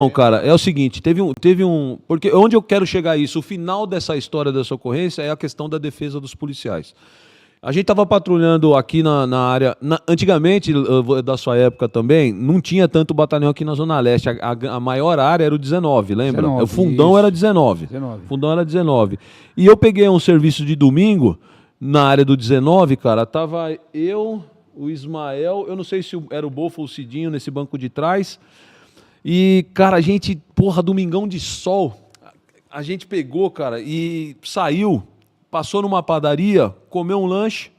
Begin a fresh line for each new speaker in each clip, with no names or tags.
Bom, cara, é o seguinte, teve um, porque onde eu quero chegar a isso, o final dessa história dessa ocorrência é a questão da defesa dos policiais. A gente estava patrulhando aqui na área, antigamente, da sua época também, não tinha tanto batalhão aqui na Zona Leste, a maior área era o 19, lembra?
19,
o fundão
isso.
era 19,
19.
fundão era 19. E eu peguei um serviço de domingo, na área do 19, cara, tava eu, o Ismael, eu não sei se era o Bofo ou o Cidinho nesse banco de trás. E, cara, a gente, porra, domingão de sol, a gente pegou, cara, e saiu, passou numa padaria, comeu um lanche,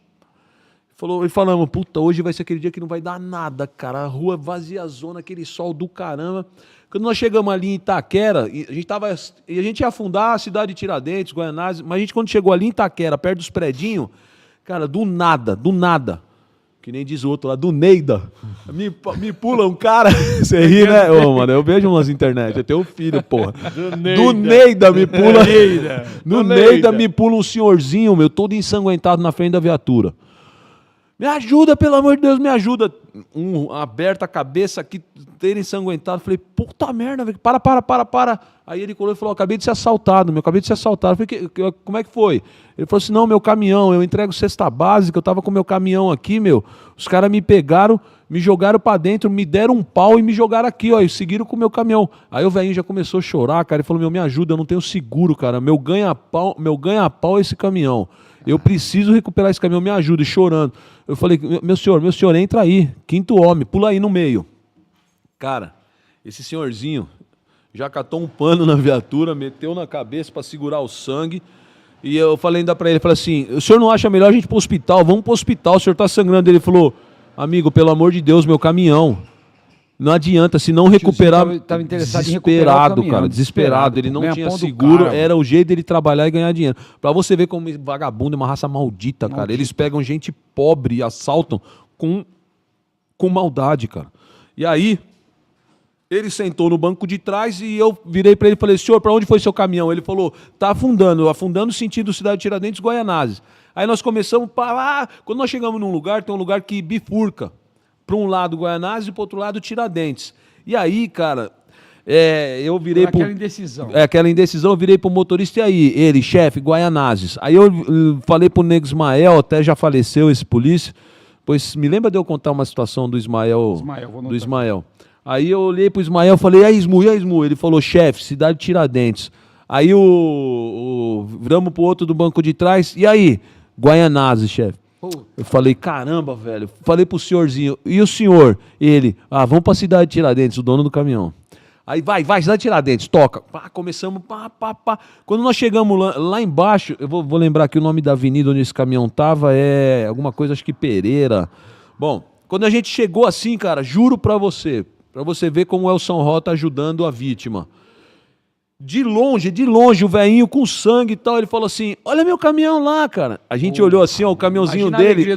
e falamos, puta, hoje vai ser aquele dia que não vai dar nada, cara, a rua vazia zona, aquele sol do caramba. Quando nós chegamos ali em Itaquera, a gente ia afundar a cidade de Tiradentes, Guaianazes, mas a gente quando chegou ali em Itaquera, perto dos predinhos, cara, do nada, que nem diz o outro lá, do Neida. Me pula um cara. Você ri, né? Ô, mano, eu vejo umas internet. Eu tenho um filho, porra. Do Neida me pula. Do Neida me pula um senhorzinho, meu, todo ensanguentado na frente da viatura. Me ajuda, pelo amor de Deus, me ajuda. Aberta a cabeça aqui, ter ensanguentado. Falei, puta merda, velho. Para. Aí ele colou e falou, acabei de ser assaltado, meu, acabei de ser assaltado. Falei, como é que foi? Ele falou assim, não, meu caminhão, eu entrego cesta básica, eu tava com meu caminhão aqui, meu. Os caras me pegaram, me jogaram pra dentro, me deram um pau e me jogaram aqui, ó, e seguiram com o meu caminhão. Aí o velhinho já começou a chorar, cara, ele falou, meu, me ajuda, eu não tenho seguro, cara, meu ganha-pau é esse caminhão. Eu preciso recuperar esse caminhão, me ajuda, e chorando. Eu falei, meu senhor, entra aí, quinto homem, pula aí no meio. Cara, esse senhorzinho já catou um pano na viatura, meteu na cabeça para segurar o sangue. E eu falei ainda para ele, falei assim, o senhor não acha melhor a gente ir pro hospital? Vamos pro hospital, o senhor tá sangrando. Ele falou, amigo, pelo amor de Deus, meu caminhão. Não adianta, se não recuperar...
Tava interessado em recuperar o caminhão,
cara, desesperado. Ele não
ganha
tinha
pão do
seguro,
cara,
era o jeito dele trabalhar e ganhar dinheiro. Pra você ver como vagabundo é uma raça maldita, cara. Eles pegam gente pobre e assaltam com maldade, cara. E aí, ele sentou no banco de trás e eu virei pra ele e falei, senhor, pra onde foi seu caminhão? Ele falou, tá afundando sentido Cidade de Tiradentes, Guaianazes. Aí nós começamos para lá, quando nós chegamos num lugar, tem um lugar que bifurca. Para um lado Guaianazes e para o outro lado Tiradentes. E aí, cara, eu virei para...
Aquela indecisão.
Aquela indecisão, eu virei para o motorista e aí, ele, chefe, Guaianazes. Aí eu falei para o nego Ismael, até já faleceu esse polícia, pois me lembra de eu contar uma situação do Ismael? Do Ismael. Aí eu olhei para o Ismael e falei, e aí, Ismu? Ele falou, chefe, cidade de Tiradentes. Aí viramos para o outro do banco de trás, e aí, Guaianazes, chefe. Eu falei, caramba, velho. Falei pro senhorzinho, e o senhor? Ele, vamos pra cidade de Tiradentes, o dono do caminhão. Aí vai, cidade de Tiradentes, toca. Começamos, Quando nós chegamos lá embaixo, eu vou lembrar que o nome da avenida onde esse caminhão tava é alguma coisa, acho que Pereira. Bom, quando a gente chegou assim, cara, juro pra você ver como o Elson Rota ajudando a vítima. De longe, o velhinho com sangue e tal, ele falou assim, olha meu caminhão lá, cara. A gente olhou assim, ó, o caminhãozinho dele,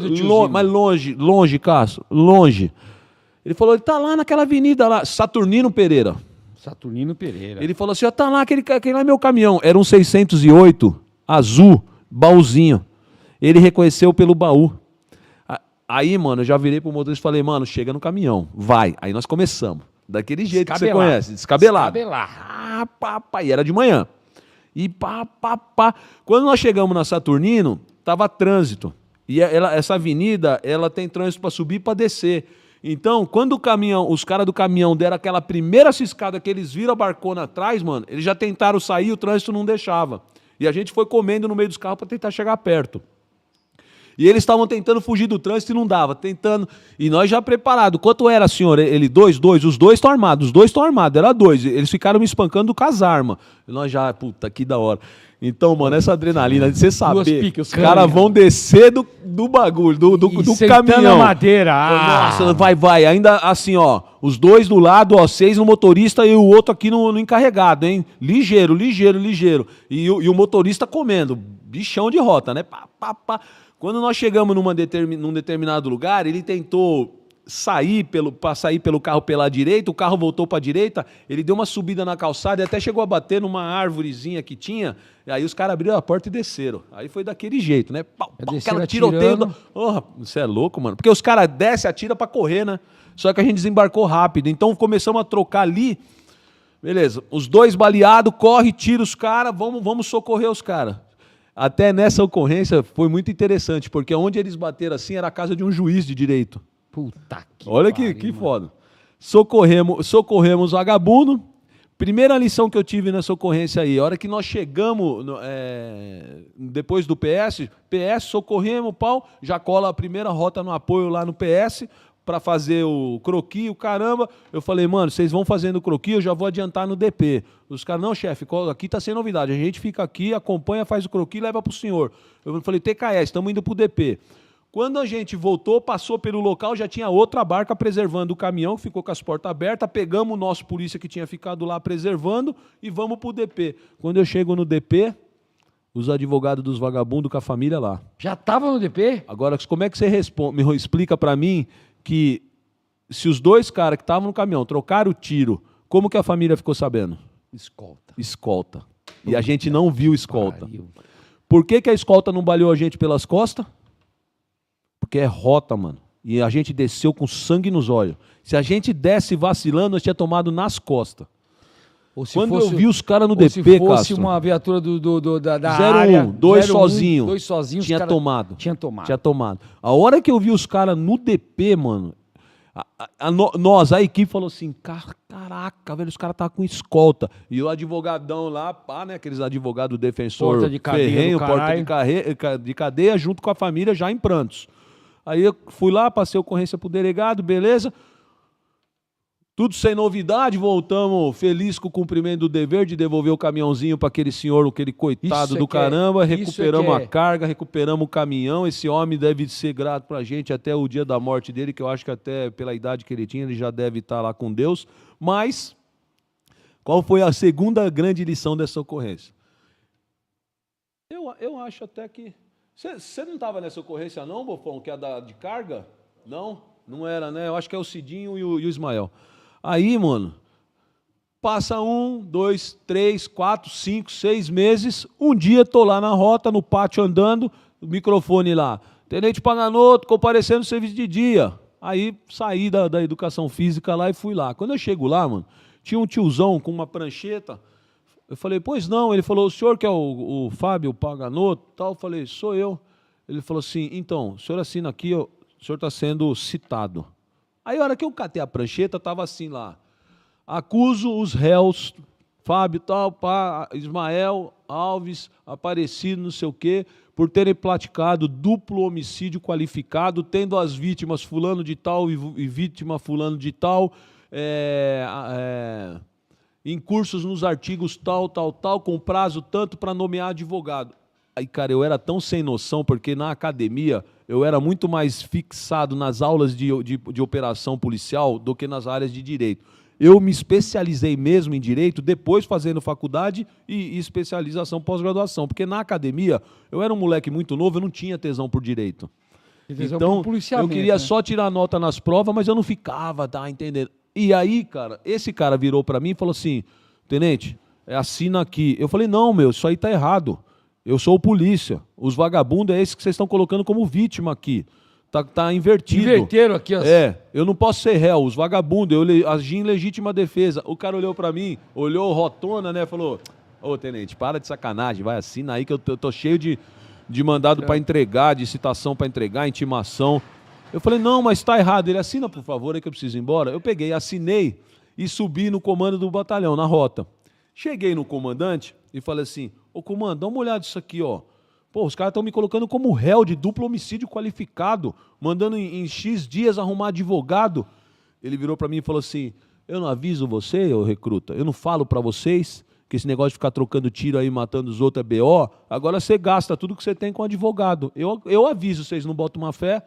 mas longe, Cássio, longe. Ele falou, ele tá lá naquela avenida lá, Saturnino Pereira. Ele falou assim, ó, tá lá, aquele lá é meu caminhão. Era um 608, azul, baúzinho. Ele reconheceu pelo baú. Aí, mano, eu já virei pro motorista e falei, mano, chega no caminhão, vai. Aí nós começamos. Daquele jeito que você conhece, descabelado. E era de manhã. E Quando nós chegamos na Saturnino, tava trânsito. E essa avenida, ela tem trânsito para subir e para descer. Então, quando os caras do caminhão deram aquela primeira ciscada que eles viram a barcona atrás, mano, eles já tentaram sair e o trânsito não deixava. E a gente foi comendo no meio dos carros para tentar chegar perto. E eles estavam tentando fugir do trânsito e não dava, tentando. E nós já preparados. Quanto era, senhor? Ele, dois. Os dois estão armados, era dois. Eles ficaram me espancando com as armas. E nós já, puta, que da hora. Então, mano, essa adrenalina de você saber, os caras vão descer do bagulho, do caminhão.
A madeira.
Nossa, vai. Ainda assim, ó, os dois do lado, ó, 6 no motorista e o outro aqui no encarregado, hein? Ligeiro. E o motorista comendo. Bichão de rota, né? Quando nós chegamos num determinado lugar, ele tentou sair pelo carro pela direita, o carro voltou para a direita, ele deu uma subida na calçada e até chegou a bater numa árvorezinha que tinha, e aí os caras abriram a porta e desceram. Aí foi daquele jeito, né? Aquela tiroteio. Você é louco, mano? Porque os caras descem, atiram para correr, né? Só que a gente desembarcou rápido, então começamos a trocar ali. Beleza, os dois baleados, corre, tira os caras, vamos socorrer os caras. Até nessa ocorrência foi muito interessante, porque onde eles bateram assim era a casa de um juiz de direito.
Puta que
Olha
pariu,
que foda. Socorremos o vagabundo. Primeira lição que eu tive nessa ocorrência aí, a hora que nós chegamos, depois do PS, socorremos, pau, já cola a primeira rota no apoio lá no PS, para fazer o croquis, o caramba. Eu falei, mano, vocês vão fazendo o croquis, eu já vou adiantar no DP. Os caras, não, chefe, aqui tá sem novidade. A gente fica aqui, acompanha, faz o croquis e leva pro senhor. Eu falei, TKS, estamos indo pro DP. Quando a gente voltou, passou pelo local, já tinha outra barca preservando o caminhão, que ficou com as portas abertas, pegamos o nosso polícia que tinha ficado lá preservando e vamos pro DP. Quando eu chego no DP, os advogados dos vagabundos com a família lá.
Já tava no DP?
Agora, como é que você me explica para mim que se os dois caras que estavam no caminhão trocaram o tiro, como que a família ficou sabendo? Escolta. E a gente não viu escolta. Por que a escolta não baleou a gente pelas costas? Porque é rota, mano. E a gente desceu com sangue nos olhos. Se a gente desce vacilando, nós tinha tomado nas costas. Quando eu vi os caras no DP,
se fosse
Castro,
uma viatura da área...
2 sozinho.
2 sozinhos.
Tinha tomado.
Tinha tomado.
Tinha tomado. A hora que eu vi os caras no DP, mano, nós, a equipe falou assim, caraca, velho, os caras estavam com escolta. E o advogadão lá, pá, né, aqueles advogados defensor
porta de cadeia
ferrenho, porta de cadeia, junto com a família, já em prantos. Aí eu fui lá, passei a ocorrência pro delegado, beleza. Tudo sem novidade, voltamos felizes com o cumprimento do dever de devolver o caminhãozinho para aquele senhor, aquele coitado do caramba. Recuperamos a carga, recuperamos o caminhão. Esse homem deve ser grato para a gente até o dia da morte dele, que eu acho que até pela idade que ele tinha, ele já deve estar lá com Deus. Mas, qual foi a segunda grande lição dessa ocorrência? Eu acho até que... Você não estava nessa ocorrência não, Bofão, que é a de carga? Não? Não era, né? Eu acho que é o Cidinho e o Ismael. Aí, mano, passa 1, 2, 3, 4, 5, 6 meses, um dia tô lá na rota, no pátio andando, o microfone lá, Tenente Paganoto, comparecendo no serviço de dia. Aí saí da educação física lá e fui lá. Quando eu chego lá, mano, tinha um tiozão com uma prancheta, eu falei, pois não, ele falou, o senhor que é o Fábio Paganoto, tal, eu falei, sou eu. Ele falou assim, então, o senhor assina aqui, o senhor está sendo citado. Aí, a hora que eu catei a prancheta, estava assim lá. Acuso os réus, Fábio, tal, pá, Ismael, Alves, Aparecido, não sei o quê, por terem praticado duplo homicídio qualificado, tendo as vítimas fulano de tal e vítima fulano de tal, incursos nos artigos tal, com prazo tanto para nomear advogado. Aí, cara, eu era tão sem noção, porque na academia eu era muito mais fixado nas aulas de operação policial do que nas áreas de direito. Eu me especializei mesmo em direito, depois fazendo faculdade e especialização pós-graduação, porque na academia eu era um moleque muito novo, eu não tinha tesão por direito. Então, eu queria só tirar nota nas provas, mas eu não ficava, tá entendendo? E aí, cara, esse cara virou para mim e falou assim, tenente, assina aqui. Eu falei, não, meu, isso aí tá errado. Eu sou o polícia. Os vagabundos é esse que vocês estão colocando como vítima aqui. Tá invertido.
Inverteram aqui.
Eu não posso ser réu. Os vagabundos, eu agi em legítima defesa. O cara olhou pra mim, olhou rotona, né? Falou, ô tenente, para de sacanagem, vai, assina aí que eu tô cheio de mandado pra entregar, de citação pra entregar, intimação. Eu falei, não, mas tá errado. Ele, assina, por favor, aí que eu preciso ir embora. Eu peguei, assinei e subi no comando do batalhão, na rota. Cheguei no comandante e falei assim, ô comando, dá uma olhada nisso aqui, ó. Pô, os caras estão me colocando como réu de duplo homicídio qualificado, mandando em X dias arrumar advogado. Ele virou para mim e falou assim, eu não aviso você, ô recruta, eu não falo para vocês que esse negócio de ficar trocando tiro aí, matando os outros é BO, agora você gasta tudo que você tem com advogado. Eu aviso, vocês não botam uma fé.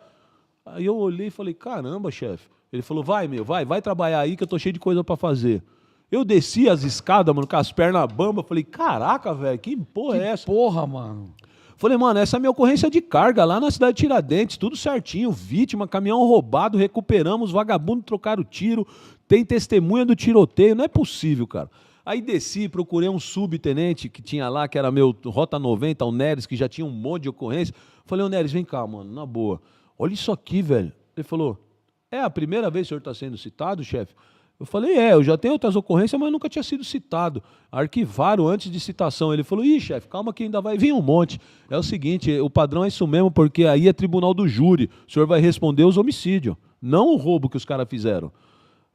Aí eu olhei e falei, caramba, chefe. Ele falou, vai trabalhar aí que eu tô cheio de coisa para fazer. Eu desci as escadas, mano, com as pernas bambas, falei, caraca, velho, que porra é essa?
Porra, mano.
Falei, mano, essa é a minha ocorrência de carga lá na cidade de Tiradentes, tudo certinho, vítima, caminhão roubado, recuperamos, vagabundo trocaram tiro, tem testemunha do tiroteio, não é possível, cara. Aí desci, procurei um subtenente que tinha lá, que era meu Rota 90, o Neres, que já tinha um monte de ocorrência. Falei, ô Neres, vem cá, mano, na boa, olha isso aqui, velho. Ele falou, é a primeira vez que o senhor está sendo citado, chefe? Eu falei, eu já tenho outras ocorrências, mas nunca tinha sido citado. Arquivaram antes de citação. Ele falou, chefe, calma que ainda vai vir um monte. É o seguinte, o padrão é isso mesmo, porque aí é tribunal do júri. O senhor vai responder os homicídios, não o roubo que os caras fizeram.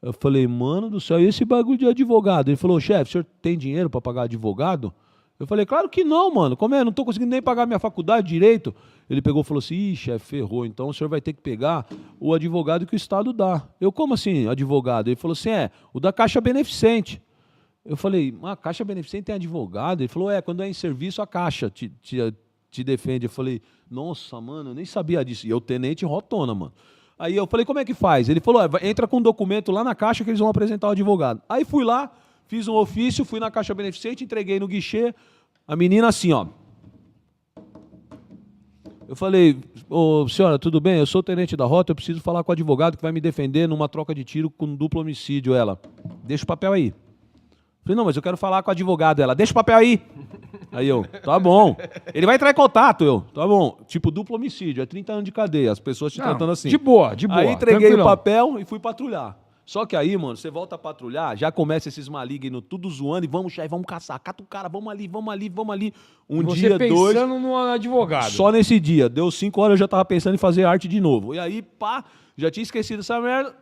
Eu falei, mano do céu, e esse bagulho de advogado? Ele falou, chefe, o senhor tem dinheiro para pagar advogado? Eu falei, claro que não, mano. Como é? Não estou conseguindo nem pagar minha faculdade direito. Ele pegou e falou assim, chefe, ferrou. Então o senhor vai ter que pegar o advogado que o Estado dá. Eu, como assim, advogado? Ele falou assim, o da Caixa Beneficente. Eu falei, a Caixa Beneficente tem advogado? Ele falou, quando é em serviço, a Caixa te defende. Eu falei, nossa, mano, eu nem sabia disso. E eu, tenente rotona, mano. Aí eu falei, como é que faz? Ele falou, entra com um documento lá na Caixa que eles vão apresentar o advogado. Aí fui lá, fiz um ofício, fui na Caixa Beneficente, entreguei no guichê. A menina assim, ó. Eu falei, senhora, tudo bem? Eu sou o tenente da rota, eu preciso falar com o advogado que vai me defender numa troca de tiro com duplo homicídio. Ela, deixa o papel aí. Eu falei, não, mas eu quero falar com o advogado. Ela, deixa o papel aí. Aí eu, tá bom. Ele vai entrar em contato, tá bom. Tipo, duplo homicídio, 30 anos de cadeia, as pessoas te tratando assim.
De boa, de boa.
Aí entreguei o papel e fui patrulhar. Só que aí, mano, você volta a patrulhar, já começa esses malignos tudo zoando e vamos caçar, cata o cara, vamos ali. Um
você
dia, dois...
pensando no advogado.
Só nesse dia. Deu 5 horas, eu já tava pensando em fazer arte de novo. E aí, pá, já tinha esquecido essa merda.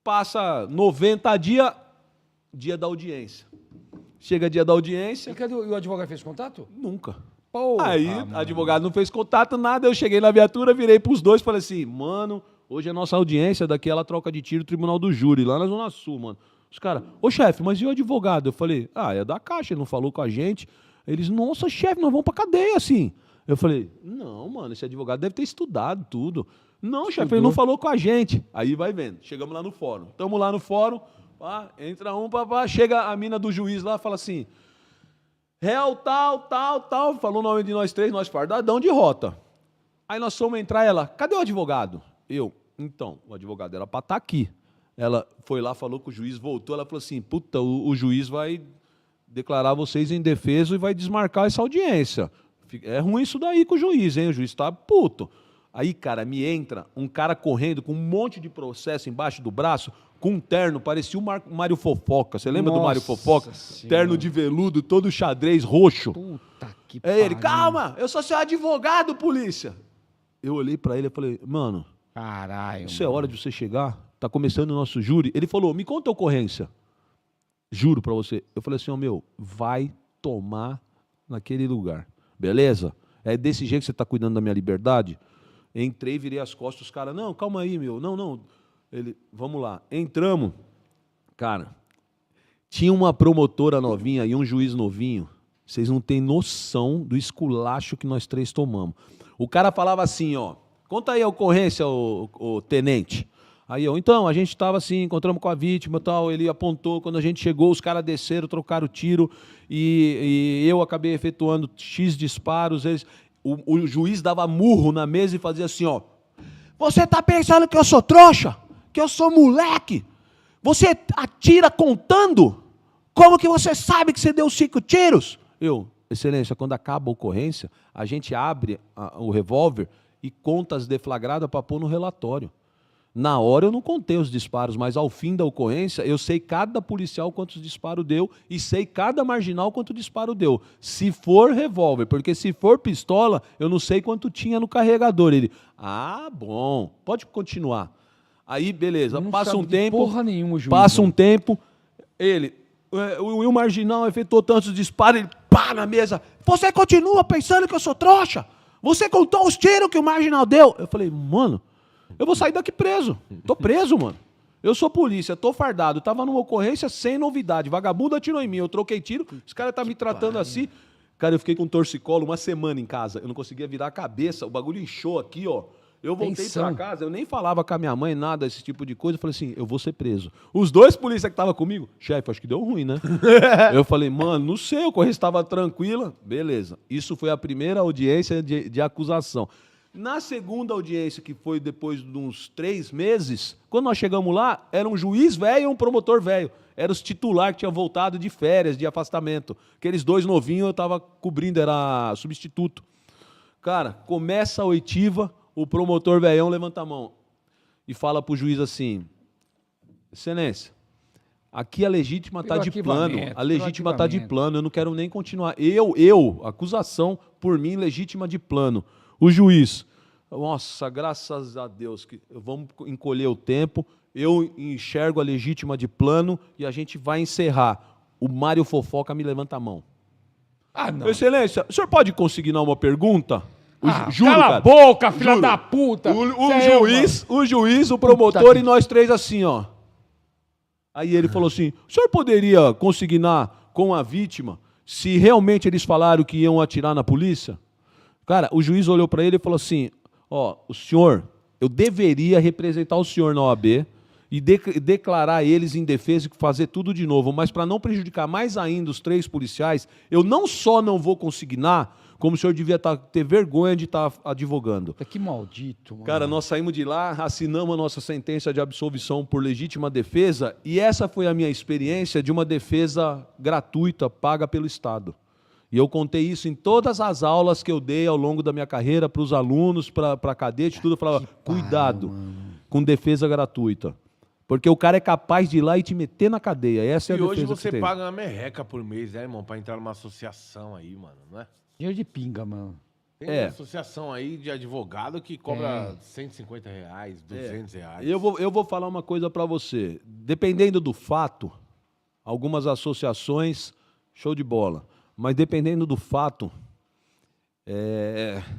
Passa 90 dias, dia da audiência. Chega dia da audiência...
E cadê o advogado fez contato?
Nunca.
Porra,
aí, advogado não fez contato, nada. Eu cheguei na viatura, virei pros dois e falei assim, mano... Hoje é a nossa audiência, daqui ela troca de tiro, tribunal do júri, lá na Zona Sul, mano. Os caras, chefe, mas e o advogado? Eu falei, é da Caixa, ele não falou com a gente. Eles, nossa, chefe, nós vamos pra cadeia, assim. Eu falei, não, mano, esse advogado deve ter estudado tudo. Não, chefe, ele não falou com a gente. Aí vai vendo, chegamos lá no fórum. Estamos lá no fórum, pá, entra um, chega a mina do juiz lá, fala assim, réu tal, falou o nome de nós três, nós fardadão de rota. Aí nós fomos entrar, ela, cadê o advogado? Então, o advogado era para estar aqui. Ela foi lá, falou com o juiz, voltou, ela falou assim, puta, o juiz vai declarar vocês indefesos e vai desmarcar essa audiência. É ruim isso daí com o juiz, hein? O juiz tá puto. Aí, cara, me entra um cara correndo com um monte de processo embaixo do braço, com um terno, parecia o Mário Fofoca. Você lembra do Mário Fofoca? Senhora. Terno de veludo, todo xadrez roxo.
Puta que
pariu. Ele, calma, eu sou seu advogado, polícia. Eu olhei para ele e falei, mano...
Caralho.
Isso é hora de você chegar, tá começando o nosso júri. Ele falou, me conta a ocorrência. Juro pra você. Eu falei assim, vai tomar naquele lugar. Beleza? É desse jeito que você tá cuidando da minha liberdade? Entrei, virei as costas, os caras, não, calma aí, não. Ele, vamos lá. Entramos. Cara, tinha uma promotora novinha e um juiz novinho. Vocês não têm noção do esculacho que nós três tomamos. O cara falava assim, conta aí a ocorrência, o tenente. Aí então, a gente estava assim, encontramos com a vítima e tal, ele apontou, quando a gente chegou, os caras desceram, trocaram o tiro, e eu acabei efetuando X disparos, o juiz dava murro na mesa e fazia assim, você tá pensando que eu sou trouxa? Que eu sou moleque? Você atira contando? Como que você sabe que você deu 5 tiros? Excelência, quando acaba a ocorrência, a gente abre o revólver e conta as deflagradas para pôr no relatório. Na hora eu não contei os disparos, mas ao fim da ocorrência, eu sei cada policial quantos disparos deu e sei cada marginal quanto disparo deu. Se for revólver, porque se for pistola, eu não sei quanto tinha no carregador. Ele, bom, pode continuar. Aí, beleza, passa um tempo,
porra nenhuma, juiz,
passa um tempo, ele, o marginal efetuou tantos disparos, ele pá na mesa, você continua pensando que eu sou trouxa? Você contou os tiros que o marginal deu? Eu falei, mano, eu vou sair daqui preso. Tô preso, mano. Eu sou polícia, tô fardado. Tava numa ocorrência sem novidade. Vagabundo atirou em mim, eu troquei tiro. Os caras tá me tratando assim. Cara, eu fiquei com torcicolo uma semana em casa. Eu não conseguia virar a cabeça. O bagulho inchou aqui, Eu voltei pra casa, eu nem falava com a minha mãe, nada, esse tipo de coisa. Eu falei assim, eu vou ser preso. Os 2 polícias que estavam comigo, chefe, acho que deu ruim, né? Eu falei, mano, não sei, a ocorrência estava tranquila. Beleza. Isso foi a primeira audiência de acusação. Na segunda audiência, que foi depois de uns 3 meses, quando nós chegamos lá, era um juiz velho e um promotor velho. Era os titular que tinham voltado de férias, de afastamento. Aqueles 2 novinhos eu estava cobrindo, era substituto. Cara, começa a oitiva, o promotor velhão levanta a mão e fala pro juiz assim, excelência, Aqui a legítima tá de plano. A legítima tá de plano. Eu não quero nem continuar. Acusação por mim, legítima de plano. O juiz, nossa, graças a Deus, que vamos encolher o tempo. Eu enxergo a legítima de plano e a gente vai encerrar. O Mário Fofoca me levanta a mão.
Ah, não.
Excelência, o senhor pode consignar uma pergunta?
Juro, cala a boca, filha da puta!
O juiz, o promotor e nós três assim, ó. Aí ele falou assim, o senhor poderia consignar com a vítima se realmente eles falaram que iam atirar na polícia? Cara, o juiz olhou para ele e falou assim, ó, o senhor, eu deveria representar o senhor na OAB e declarar eles em defesa e fazer tudo de novo, mas para não prejudicar mais ainda os 3 policiais, eu não só não vou consignar, como o senhor devia ter vergonha de estar advogando.
Que maldito, mano.
Cara, nós saímos de lá, assinamos a nossa sentença de absolvição por legítima defesa e essa foi a minha experiência de uma defesa gratuita, paga pelo Estado. E eu contei isso em todas as aulas que eu dei ao longo da minha carreira para os alunos, para a cadete, tudo. Eu falava, cuidado com defesa gratuita. Porque o cara é capaz de ir lá e te meter na cadeia. Essa é a defesa que tem.
E hoje você paga uma merreca por mês, né, irmão? Pra entrar numa associação aí, mano, não é?
Dinheiro de pinga, mano.
Tem uma associação aí de advogado que cobra R$150, R$200.
Eu vou falar uma coisa pra você. Dependendo do fato, algumas associações, show de bola. Mas dependendo do fato...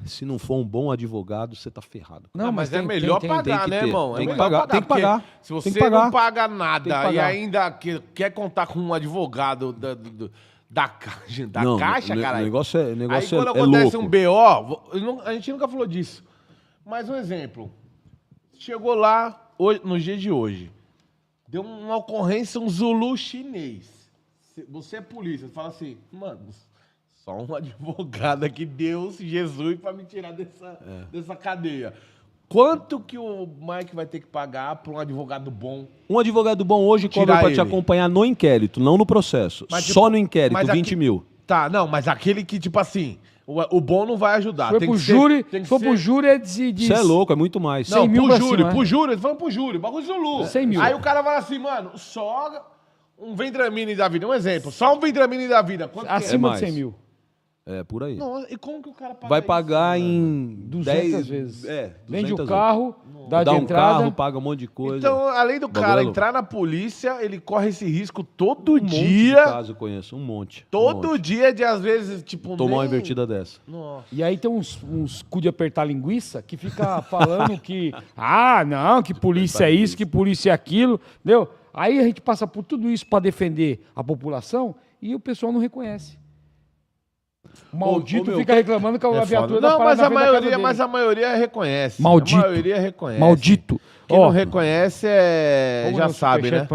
se não for um bom advogado, você tá ferrado.
Não, mas é melhor pagar, né, irmão?
Tem que pagar, tem que pagar.
Se você não paga nada e ainda quer contar com um advogado da caixa, cara.
O negócio é louco.
Aí quando acontece um BO, a gente nunca falou disso. Mas um exemplo. Chegou lá, no dia de hoje, deu uma ocorrência, um Zulu chinês. Você é polícia, você fala assim, mano... Só um advogado aqui, Deus, Jesus, para me tirar dessa cadeia. Quanto que o Mike vai ter que pagar para um advogado bom?
Um advogado bom hoje cobra para te acompanhar no inquérito, não no processo. Mas, só no inquérito, 20 mil.
Tá, não, mas aquele que, tipo assim, o bom não vai ajudar.
Se for pro júri, é de...
Você é louco, é muito mais.
Não, pro júri, eles falam pro júri, bagulho Zulu.
100 mil.
Aí o cara fala assim, mano, só um Vendramini da vida, um exemplo, só um Vendramini da vida. Quanto
acima de 100 mil.
É, por aí.
Não, e como que o cara paga
vai pagar
isso,
em
200 vezes.
200
vende o carro, dá
um
entrada.
Carro, paga um monte de coisa.
Então, além do cara entrar na polícia, ele corre esse risco todo dia.
Um monte de caso eu conheço, um monte.
Todo dia de, às vezes, tipo...
Tomar uma invertida dessa.
Nossa.
E aí tem uns cu de apertar linguiça que fica falando que... não, que polícia é isso, que polícia é aquilo, entendeu? Aí a gente passa por tudo isso para defender a população e o pessoal não reconhece. O maldito fica reclamando que a viatura
não, mas a maioria reconhece.
Maldito.
A maioria reconhece.
Maldito.
Quem não reconhece já sabe, né?